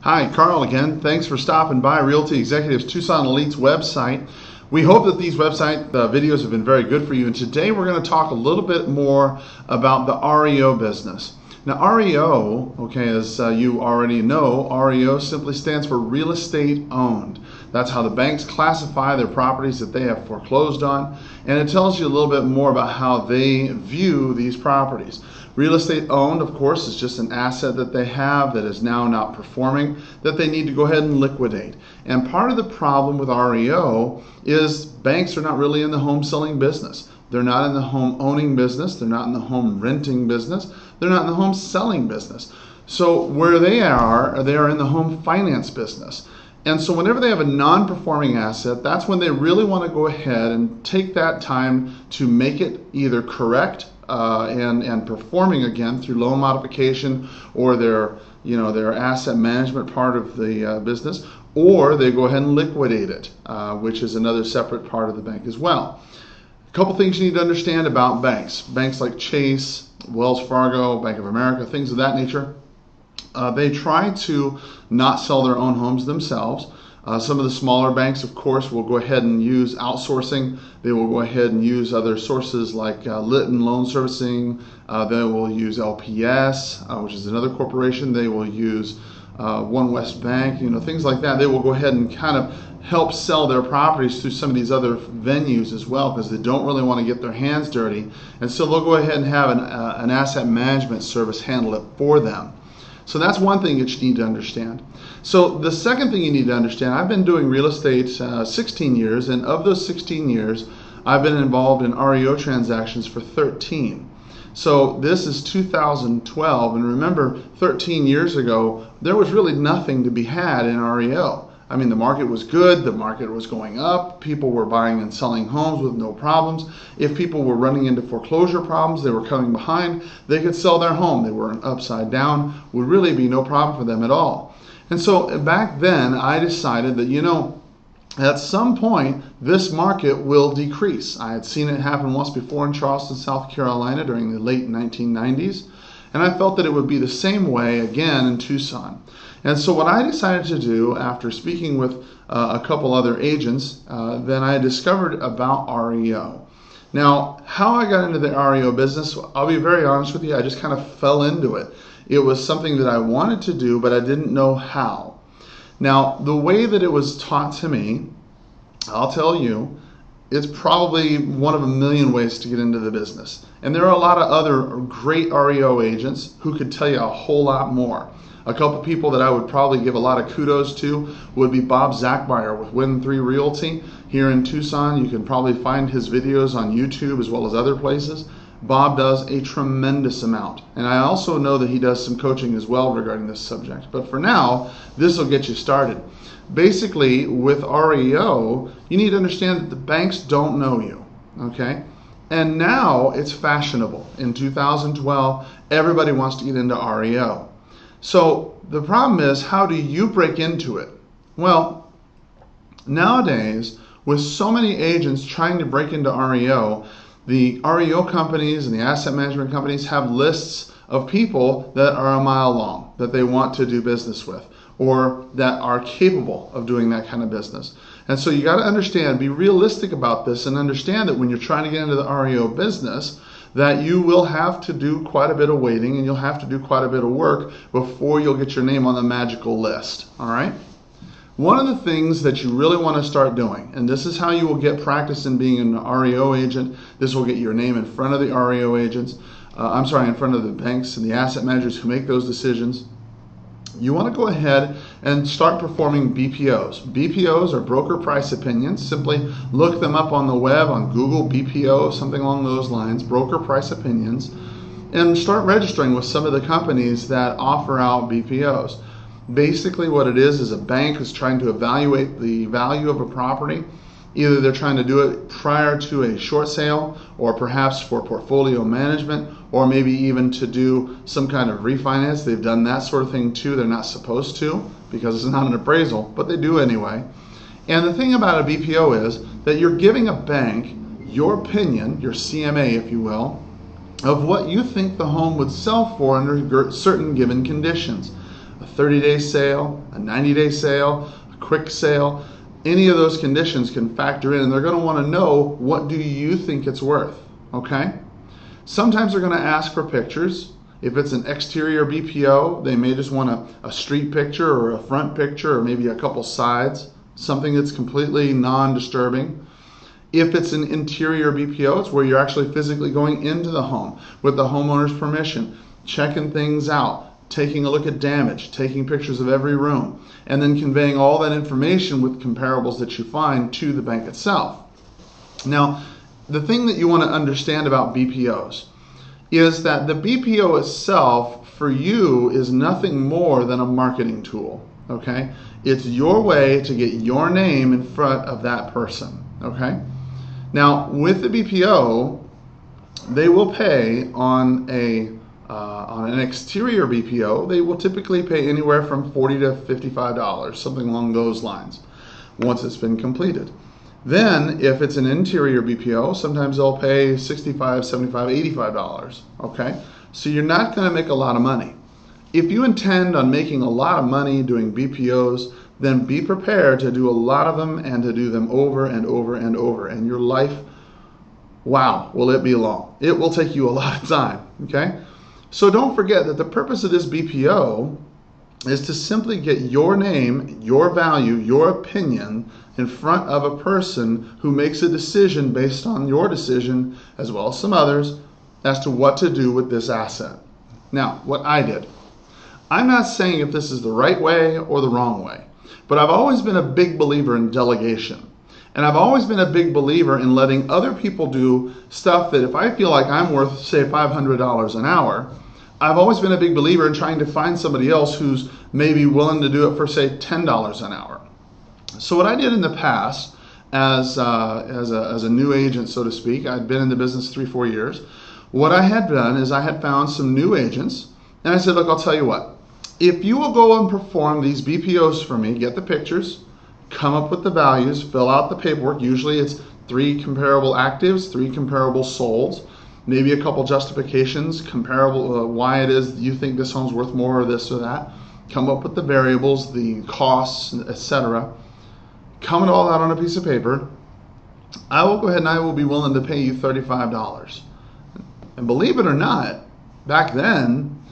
Hi, Karl again. Thanks for stopping by Realty Executives Tucson Elite's website. We hope that these website videos have been very good for you, and today we're going to talk a little bit more about the REO business. Now REO, okay, as you already know, REO simply stands for real estate owned. That's how the banks classify their properties that they have foreclosed on, and it tells you a little bit more about how they view these properties. Real estate owned, of course, is just an asset that they have that is now not performing, that they need to go ahead and liquidate. And part of the problem with REO is banks are not really in the home selling business. They're not in the home owning business. They're not in the home renting business. They're not in the home selling business. So where they are in the home finance business. And so whenever they have a non-performing asset, that's when they really want to go ahead and take that time to make it either correct and performing again through loan modification or their asset management part of the business, or they go ahead and liquidate it, which is another separate part of the bank as well. A couple things you need to understand about banks. Banks like Chase, Wells Fargo, Bank of America, things of that nature. They try to not sell their own homes themselves. Some of the smaller banks, of course, will go ahead and use outsourcing. They will go ahead and use other sources like Litton Loan Servicing. They will use LPS, which is another corporation. They will use One West Bank, things like that. They will go ahead and kind of help sell their properties through some of these other venues as well, because they don't really want to get their hands dirty. And so they'll go ahead and have an asset management service handle it for them. So that's one thing that you need to understand. So the second thing you need to understand, I've been doing real estate 16 years, and of those 16 years, I've been involved in REO transactions for 13. So this is 2012, and remember 13 years ago, there was really nothing to be had in REO. I mean, the market was good, the market was going up, people were buying and selling homes with no problems. If people were running into foreclosure problems, they were coming behind, they could sell their home. They were upside down, would really be no problem for them at all. And so back then, I decided that, at some point, this market will decrease. I had seen it happen once before in Charleston, South Carolina during the late 1990s, and I felt that it would be the same way again in Tucson. And so what I decided to do after speaking with a couple other agents, then I discovered about REO. Now, how I got into the REO business, I'll be very honest with you, I just kind of fell into it. It was something that I wanted to do, but I didn't know how. Now, the way that it was taught to me, I'll tell you, it's probably one of a million ways to get into the business. And there are a lot of other great REO agents who could tell you a whole lot more. A couple people that I would probably give a lot of kudos to would be Bob Zachmeyer with Win 3 Realty here in Tucson. You can probably find his videos on YouTube as well as other places. Bob does a tremendous amount. And I also know that he does some coaching as well regarding this subject. But for now, this will get you started. Basically, with REO, you need to understand that the banks don't know you, okay? And now it's fashionable. In 2012, everybody wants to get into REO. So the problem is, how do you break into it? Well, nowadays, with so many agents trying to break into REO, the REO companies and the asset management companies have lists of people that are a mile long that they want to do business with, or that are capable of doing that kind of business. And so you got to understand, be realistic about this, and understand that when you're trying to get into the REO business, that you will have to do quite a bit of waiting, and you'll have to do quite a bit of work before you'll get your name on the magical list, all right? One of the things that you really want to start doing, and this is how you will get practice in being an REO agent, this will get your name in front of the REO agents, in front of the banks and the asset managers who make those decisions. You want to go ahead and start performing BPOs. BPOs are broker price opinions. Simply look them up on the web, on Google, BPO, something along those lines, broker price opinions, and start registering with some of the companies that offer out BPOs. Basically what it is a bank is trying to evaluate the value of a property. Either they're trying to do it prior to a short sale, or perhaps for portfolio management, or maybe even to do some kind of refinance. They've done that sort of thing too. They're not supposed to because it's not an appraisal, but they do anyway. And the thing about a BPO is that you're giving a bank your opinion, your CMA if you will, of what you think the home would sell for under certain given conditions. a 30-day sale, a 90-day sale, a quick sale. Any of those conditions can factor in, and they're going to want to know, what do you think it's worth, okay? Sometimes they're going to ask for pictures. If it's an exterior BPO, they may just want a street picture or a front picture or maybe a couple sides, something that's completely non-disturbing. If it's an interior BPO, it's where you're actually physically going into the home with the homeowner's permission, checking things out, taking a look at damage, taking pictures of every room, and then conveying all that information with comparables that you find to the bank itself. Now, the thing that you want to understand about BPOs is that the BPO itself for you is nothing more than a marketing tool, okay? It's your way to get your name in front of that person, okay? Now, with the BPO, they will pay on an exterior BPO, they will typically pay anywhere from $40 to $55, something along those lines, once it's been completed. Then, if it's an interior BPO, sometimes they'll pay $65, $75, $85, okay? So you're not going to make a lot of money. If you intend on making a lot of money doing BPOs, then be prepared to do a lot of them and to do them over and over and over. And your life, wow, will it be long. It will take you a lot of time, okay? So don't forget that the purpose of this BPO is to simply get your name, your value, your opinion in front of a person who makes a decision based on your decision, as well as some others, as to what to do with this asset. Now, what I did. I'm not saying if this is the right way or the wrong way, but I've always been a big believer in delegation. And I've always been a big believer in letting other people do stuff that if I feel like I'm worth, say, $500 an hour, I've always been a big believer in trying to find somebody else who's maybe willing to do it for, say, $10 an hour. So what I did in the past as a new agent, so to speak, I'd been in the business 3-4 years. What I had done is I had found some new agents, and I said, look, I'll tell you what. If you will go and perform these BPOs for me, get the pictures, come up with the values, fill out the paperwork. Usually it's 3 comparable actives, 3 comparable solds, maybe a couple justifications, comparable why it is you think this home's worth more or this or that. Come up with the variables, the costs, etc. Come it all out on a piece of paper. I will go ahead and I will be willing to pay you $35. And believe it or not, back then,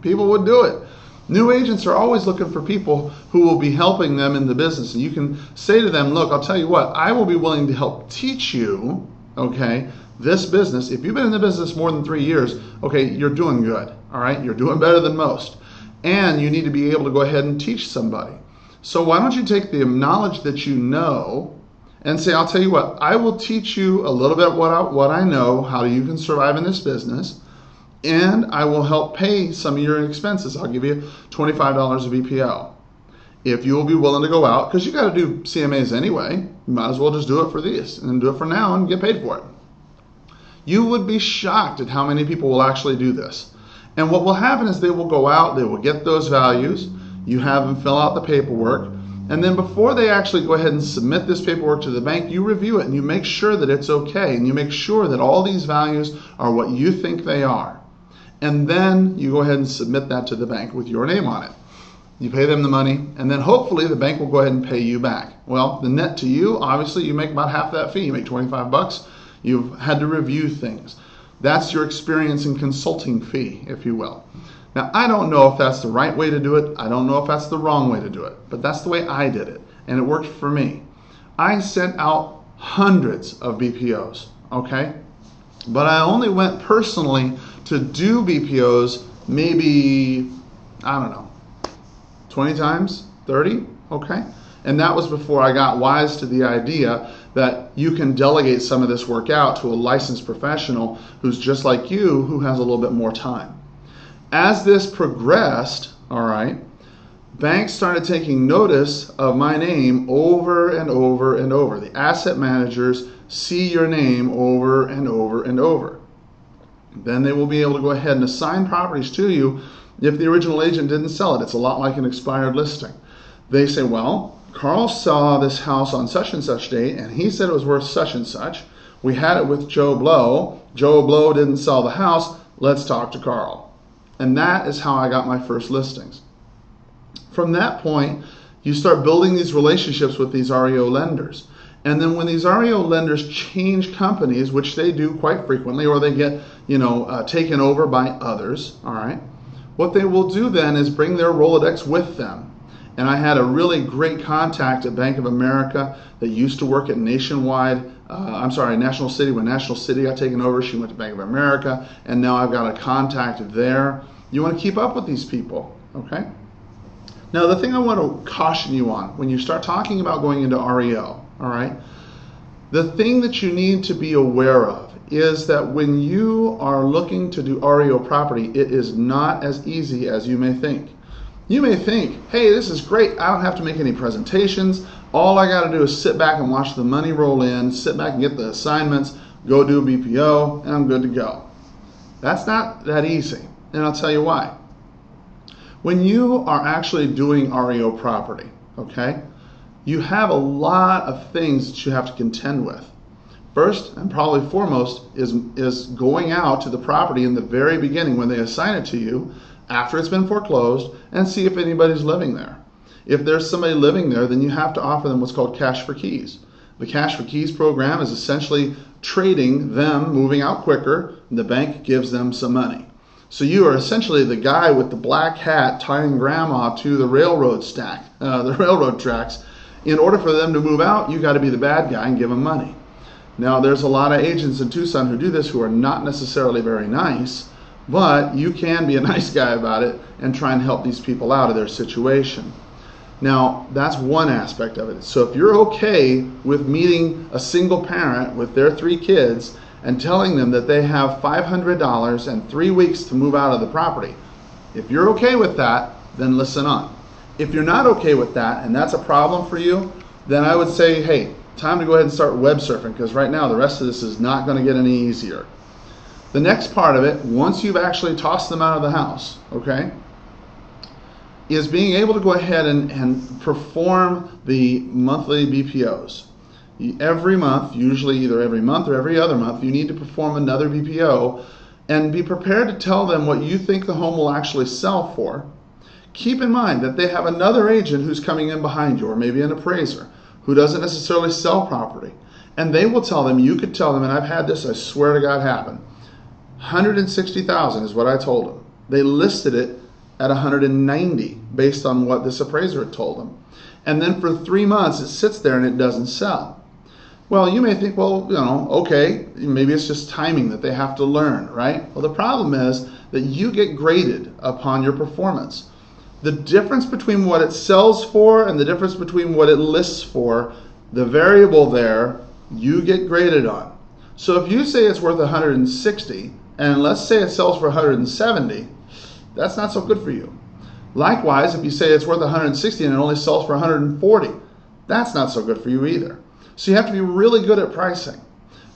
people would do it. New agents are always looking for people who will be helping them in the business. And you can say to them, look, I'll tell you what, I will be willing to help teach you, okay, this business. If you've been in the business more than 3 years, okay, you're doing good, all right? You're doing better than most. And you need to be able to go ahead and teach somebody. So why don't you take the knowledge that you know and say, I'll tell you what, I will teach you a little bit what I know, how you can survive in this business, and I will help pay some of your expenses. I'll give you $25 a BPO. If you will be willing to go out, because you got to do CMAs anyway, you might as well just do it for these and do it for now and get paid for it. You would be shocked at how many people will actually do this. And what will happen is they will go out, they will get those values, you have them fill out the paperwork, and then before they actually go ahead and submit this paperwork to the bank, you review it and you make sure that it's okay, and you make sure that all these values are what you think they are. And then you go ahead and submit that to the bank with your name on it. You pay them the money, and then hopefully the bank will go ahead and pay you back. Well, the net to you, obviously you make about half that fee. You make 25 bucks. You've had to review things. That's your experience and consulting fee, if you will. Now, I don't know if that's the right way to do it. I don't know if that's the wrong way to do it, but that's the way I did it, and it worked for me. I sent out hundreds of BPOs, okay? But I only went personally to do BPOs maybe, I don't know, 20 times, 30, okay? And that was before I got wise to the idea that you can delegate some of this work out to a licensed professional who's just like you, who has a little bit more time. As this progressed, all right, banks started taking notice of my name over and over and over. The asset managers see your name over and over and over. Then they will be able to go ahead and assign properties to you if the original agent didn't sell it. It's a lot like an expired listing. They say, well, Karl saw this house on such and such date, and he said it was worth such and such. We had it with Joe Blow. Joe Blow didn't sell the house. Let's talk to Karl. And that is how I got my first listings. From that point, you start building these relationships with these REO lenders. And then when these REO lenders change companies, which they do quite frequently, or they get, taken over by others, all right, what they will do then is bring their Rolodex with them. And I had a really great contact at Bank of America that used to work at National City. When National City got taken over, she went to Bank of America, and now I've got a contact there. You want to keep up with these people, okay? Now, the thing I want to caution you on, when you start talking about going into REO, all right, the thing that you need to be aware of is that when you are looking to do REO property, it is not as easy as you may think. You may think, hey, this is great. I don't have to make any presentations. All I got to do is sit back and watch the money roll in, sit back and get the assignments, go do a BPO, and I'm good to go. That's not that easy, and I'll tell you why. When you are actually doing REO property, okay, you have a lot of things that you have to contend with. First, and probably foremost, is going out to the property in the very beginning when they assign it to you, after it's been foreclosed, and see if anybody's living there. If there's somebody living there, then you have to offer them what's called cash for keys. The cash for keys program is essentially trading them moving out quicker, and the bank gives them some money. So you are essentially the guy with the black hat tying grandma to the railroad tracks. In order for them to move out, you got to be the bad guy and give them money. Now, there's a lot of agents in Tucson who do this who are not necessarily very nice, but you can be a nice guy about it and try and help these people out of their situation. Now, that's one aspect of it. So if you're okay with meeting a single parent with their 3 kids and telling them that they have $500 and 3 weeks to move out of the property, if you're okay with that, then listen on. If you're not okay with that and that's a problem for you, then I would say, hey, time to go ahead and start web surfing, because right now the rest of this is not going to get any easier. The next part of it, once you've actually tossed them out of the house, okay, is being able to go ahead and perform the monthly BPOs. Every month, usually either every month or every other month, you need to perform another BPO and be prepared to tell them what you think the home will actually sell for. Keep in mind that they have another agent who's coming in behind you, or maybe an appraiser, who doesn't necessarily sell property. And they will tell them, you could tell them, and I've had this, I swear to God, happen. $160,000 is what I told them. They listed it at $190 based on what this appraiser had told them. And then for 3 months it sits there and it doesn't sell. Well, you may think, well, okay, maybe it's just timing that they have to learn, right? Well, the problem is that you get graded upon your performance. The difference between what it sells for and the difference between what it lists for, the variable there, you get graded on. So if you say it's worth 160 and let's say it sells for 170, that's not so good for you. Likewise, if you say it's worth 160 and it only sells for 140, that's not so good for you either. So you have to be really good at pricing.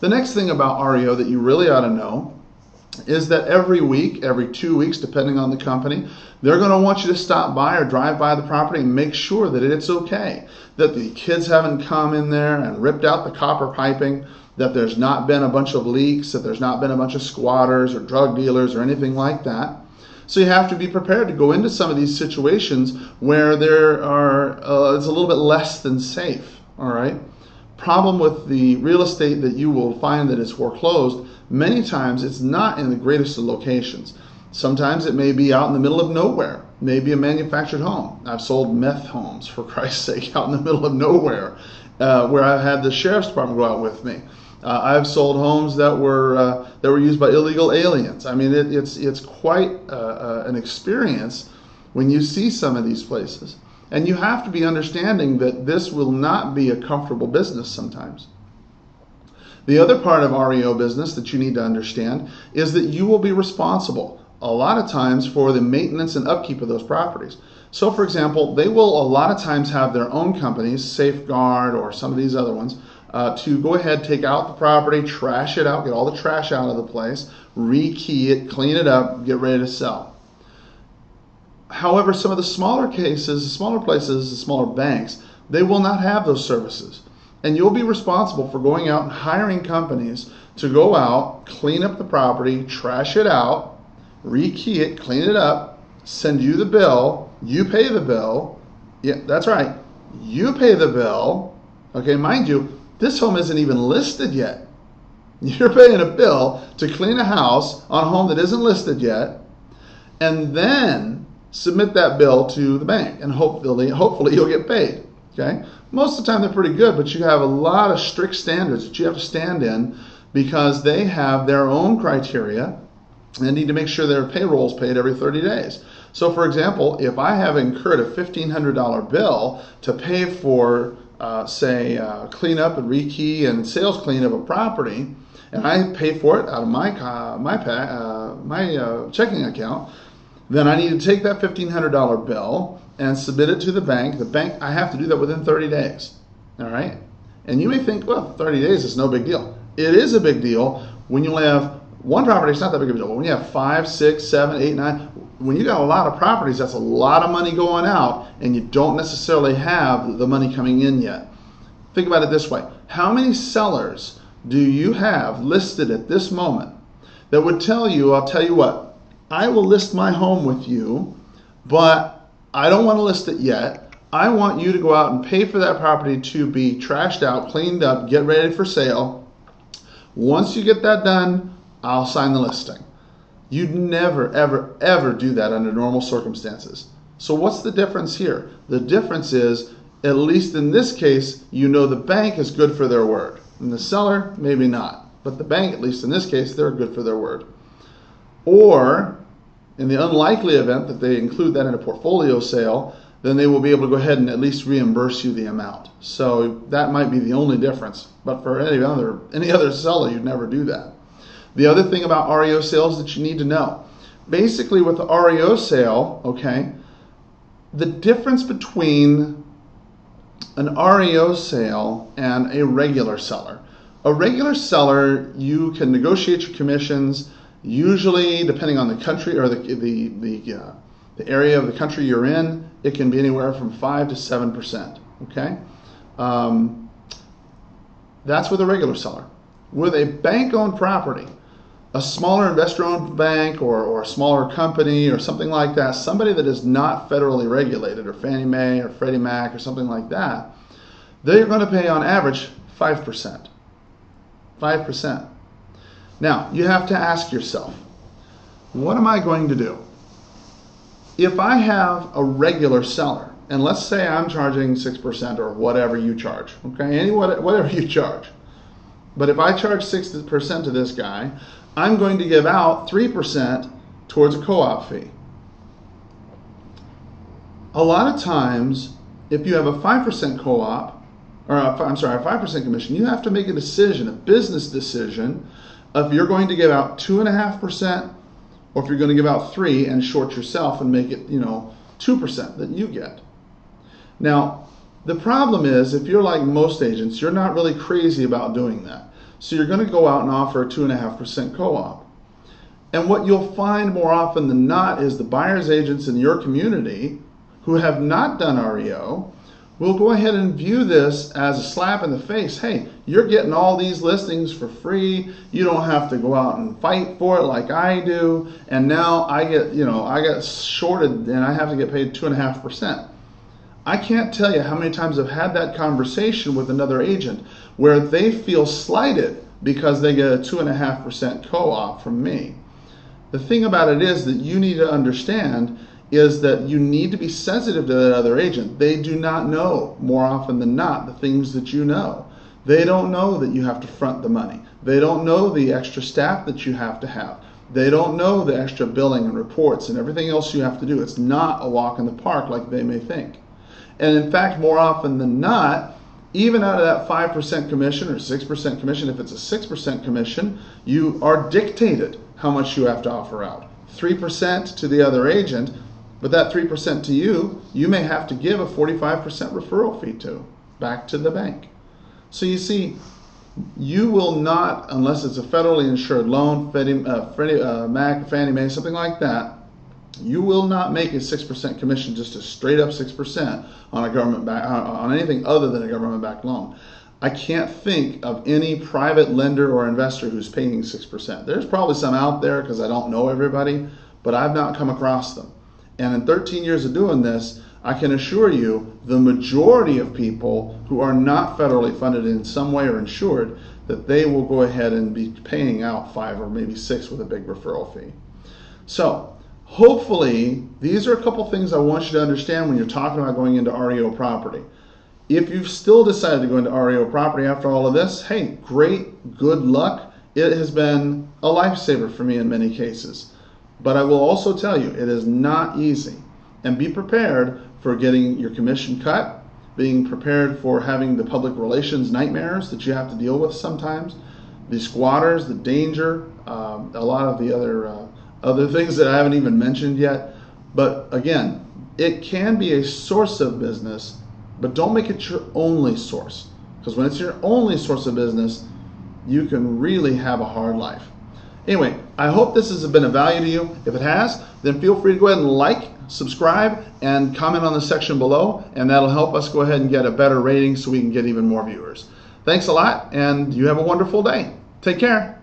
The next thing about REO that you really ought to know is that every week, every 2 weeks, depending on the company, they're going to want you to stop by or drive by the property and make sure that it's okay, that the kids haven't come in there and ripped out the copper piping, that there's not been a bunch of leaks, that there's not been a bunch of squatters or drug dealers or anything like that. So you have to be prepared to go into some of these situations where there are it's a little bit less than safe, all right? Problem with the real estate that you will find that is foreclosed, many times it's not in the greatest of locations. Sometimes it may be out in the middle of nowhere, maybe a manufactured home. I've sold meth homes, for Christ's sake, out in the middle of nowhere, where I've had the sheriff's department go out with me. I've sold homes that were used by illegal aliens. I mean, it's quite an experience when you see some of these places. And you have to be understanding that this will not be a comfortable business sometimes. The other part of REO business that you need to understand is that you will be responsible a lot of times for the maintenance and upkeep of those properties. So for example, they will a lot of times have their own companies, Safeguard or some of these other ones, to go ahead, take out the property, trash it out, get all the trash out of the place, rekey it, clean it up, get ready to sell. However, some of the smaller cases, the smaller places, the smaller banks, they will not have those services. And you'll be responsible for going out and hiring companies to go out, clean up the property, trash it out, rekey it, clean it up, send you the bill, You pay the bill. Yeah, that's right. You pay the bill. Okay, mind you, this home isn't even listed yet. You're paying a bill to clean a house on a home that isn't listed yet, and then submit that bill to the bank, and hopefully you'll get paid. Okay? Most of the time they're pretty good, but you have a lot of strict standards that you have to stand in because they have their own criteria and need to make sure their payroll is paid every 30 days. So for example, if I have incurred a $1,500 bill to pay for, cleanup and rekey and sales clean of a property, and I pay for it out of my checking account, then I need to take that $1,500 bill and submit it to the bank. The bank, I have to do that within 30 days. All right? And you may think, well, 30 days is no big deal. It is a big deal when you only have one property. It's not that big of a deal. But when you have 5, 6, 7, 8, 9, when you got a lot of properties, that's a lot of money going out, and you don't necessarily have the money coming in yet. Think about it this way. How many sellers do you have listed at this moment that would tell you, I'll tell you what, I will list my home with you, but I don't want to list it yet. I want you to go out and pay for that property to be trashed out, cleaned up, get ready for sale. Once you get that done, I'll sign the listing. You'd never, ever, ever do that under normal circumstances. So what's the difference here? The difference is, at least in this case, you know the bank is good for their word. And the seller, maybe not. But the bank, at least in this case, they're good for their word. Or, in the unlikely event that they include that in a portfolio sale, then they will be able to go ahead and at least reimburse you the amount. So that might be the only difference. But for any other seller, you'd never do that. The other thing about REO sales that you need to know. Basically with the REO sale, okay, the difference between an REO sale and a regular seller. A regular seller, you can negotiate your commissions, usually depending on the country or the area of the country you're in, it can be anywhere from 5 to 7%. Okay, that's with a regular seller. With a bank-owned property, a smaller investor-owned bank or a smaller company or something like that, somebody that is not federally regulated, or Fannie Mae or Freddie Mac or something like that, they're going to pay on average 5%. 5%. Now, you have to ask yourself, what am I going to do? If I have a regular seller, and let's say I'm charging 6% or whatever you charge, okay, whatever you charge. But if I charge 6% to this guy, I'm going to give out 3% towards a co-op fee. A lot of times, if you have a 5% co-op, or a 5% commission, you have to make a decision, a business decision, if you're going to give out 2.5%, or if you're going to give out 3% and short yourself and make it, 2% that you get. Now, the problem is, if you're like most agents, you're not really crazy about doing that. So you're going to go out and offer a 2.5% co-op. And what you'll find more often than not is the buyer's agents in your community who have not done REO will go ahead and view this as a slap in the face. Hey, you're getting all these listings for free. You don't have to go out and fight for it like I do. And now I get shorted and I have to get paid 2.5%. I can't tell you how many times I've had that conversation with another agent where they feel slighted because they get a 2.5% co-op from me. The thing about it is that you need to understand is that you need to be sensitive to that other agent. They do not know, more often than not, the things that you know. They don't know that you have to front the money. They don't know the extra staff that you have to have. They don't know the extra billing and reports and everything else you have to do. It's not a walk in the park like they may think. And in fact, more often than not, even out of that 5% commission or 6% commission, if it's a 6% commission, you are dictated how much you have to offer out. 3% to the other agent, but that 3% to you, you may have to give a 45% referral fee to, back to the bank. So you see, you will not, unless it's a federally insured loan, Freddie Mac, Fannie Mae, something like that, you will not make a 6% commission, just a straight up 6% on a on anything other than a government-backed loan. I can't think of any private lender or investor who's paying 6%. There's probably some out there because I don't know everybody, but I've not come across them. And in 13 years of doing this, I can assure you the majority of people who are not federally funded in some way or insured, that they will go ahead and be paying out 5 or maybe 6 with a big referral fee. So hopefully these are a couple things I want you to understand when you're talking about going into REO property. If you've still decided to go into REO property after all of this, hey, great, good luck. It has been a lifesaver for me in many cases. But I will also tell you, it is not easy. And be prepared for getting your commission cut, being prepared for having the public relations nightmares that you have to deal with sometimes, the squatters, the danger, a lot of the other things that I haven't even mentioned yet. But again, it can be a source of business, but don't make it your only source. Because when it's your only source of business, you can really have a hard life. Anyway, I hope this has been of value to you. If it has, then feel free to go ahead and like, subscribe, and comment on the section below, and that'll help us go ahead and get a better rating so we can get even more viewers. Thanks a lot, and you have a wonderful day. Take care.